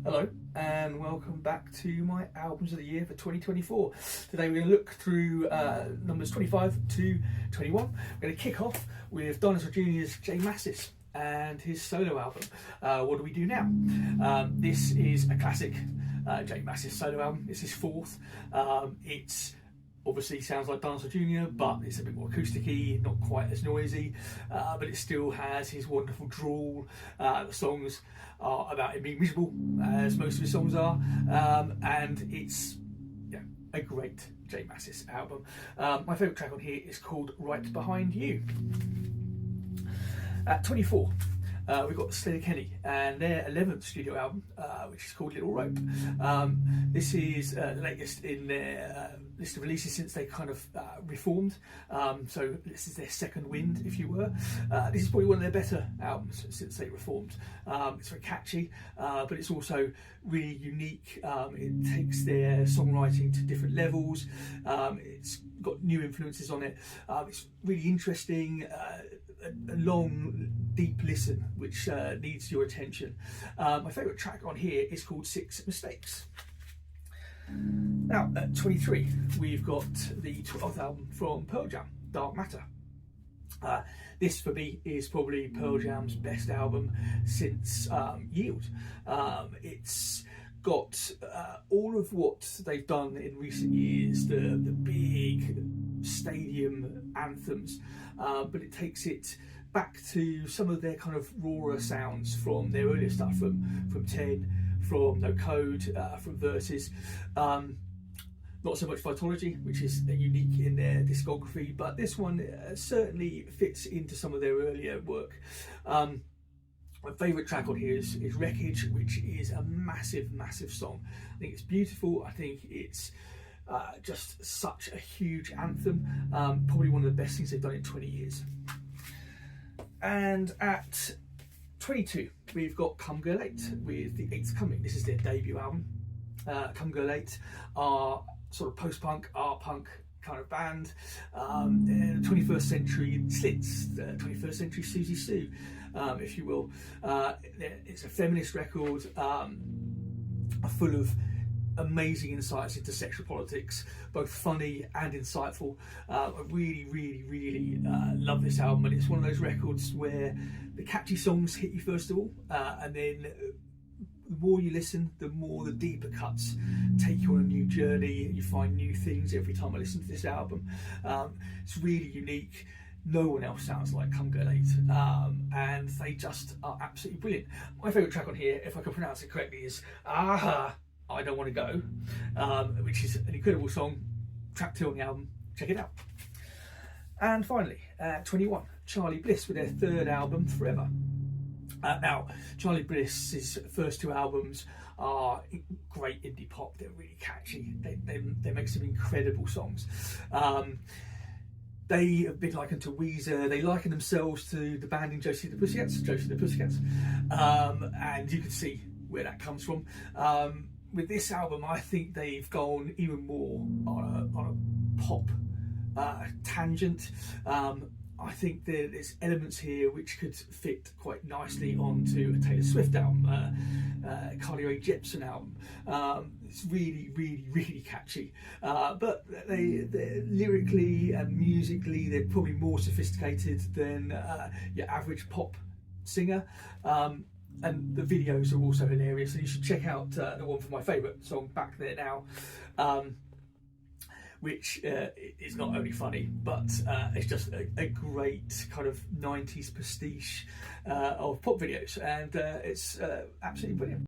Hello and welcome back to my albums of the year for 2024. Today we're going to look through numbers 25 to 21. We're going to kick off with Dinosaur Jr.'s J Mascis and his solo album. What do we do now? This is a classic J Mascis solo album. It's his fourth. It's obviously sounds like Dinosaur Jr., but it's a bit more acousticy, not quite as noisy, but it still has his wonderful drawl. The songs are about him being miserable, as most of his songs are, and it's a great J Mascis album. My favourite track on here is called Right Behind You. At 24, we've got Sleater-Kinney and their 11th studio album, which is called Little Rope. This is the latest in their list of releases since they kind of reformed. So this is their second wind, if you were. This is probably one of their better albums since they reformed. It's very catchy, but it's also really unique. It takes their songwriting to different levels. It's got new influences on it. It's really interesting. A long, deep listen which needs your attention. My favourite track on here is called Six Mistakes. Now at 23 we've got the 12th album from Pearl Jam, Dark Matter. This for me is probably Pearl Jam's best album since Yield. It's got all of what they've done in recent years, the big stadium anthems, but it takes it back to some of their kind of rawer sounds from their earlier stuff, from 10, from No Code, from Versus. Not so much Vitology, which is unique in their discography, but this one certainly fits into some of their earlier work. My favourite track on here is Wreckage, which is a massive song. I think it's beautiful. I think it's just such a huge anthem. Probably one of the best things they've done in 20 years. And at 22, we've got Come Go Late with the 8th Cumming. This is their debut album. Come Go Late are sort of post-punk, art punk kind of band. 21st century Slits, 21st century Susie Sue, if you will. It's a feminist record full of amazing insights into sexual politics, both funny and insightful. I really love this album, and it's one of those records where the catchy songs hit you first of all, and then the more you listen, the more the deeper cuts take you on a new journey. You find new things every time I listen to this album. It's really unique. No one else sounds like Come Go Late, and they just are absolutely brilliant. My favourite track on here, if I can pronounce it correctly, is Aha, I Don't Want to Go, which is an incredible song, track 2 on the album. Check it out. And finally, 21, Charly Bliss with their 3rd album, Forever. Now, Charly Bliss's first 2 albums are great indie pop. They're really catchy. They make some incredible songs. They have been likened to Weezer. They liken themselves to the band in Josie and the Pussycats. And you can see where that comes from. With this album, I think they've gone even more on a pop tangent. I think there's elements here which could fit quite nicely onto a Taylor Swift album, Carly Rae Jepsen album. It's really catchy, but they're lyrically and musically, they're probably more sophisticated than your average pop singer. And the videos are also hilarious, and you should check out the one for my favourite song, Back There Now, which is not only funny, but it's just a great kind of 90s pastiche of pop videos, and it's absolutely brilliant.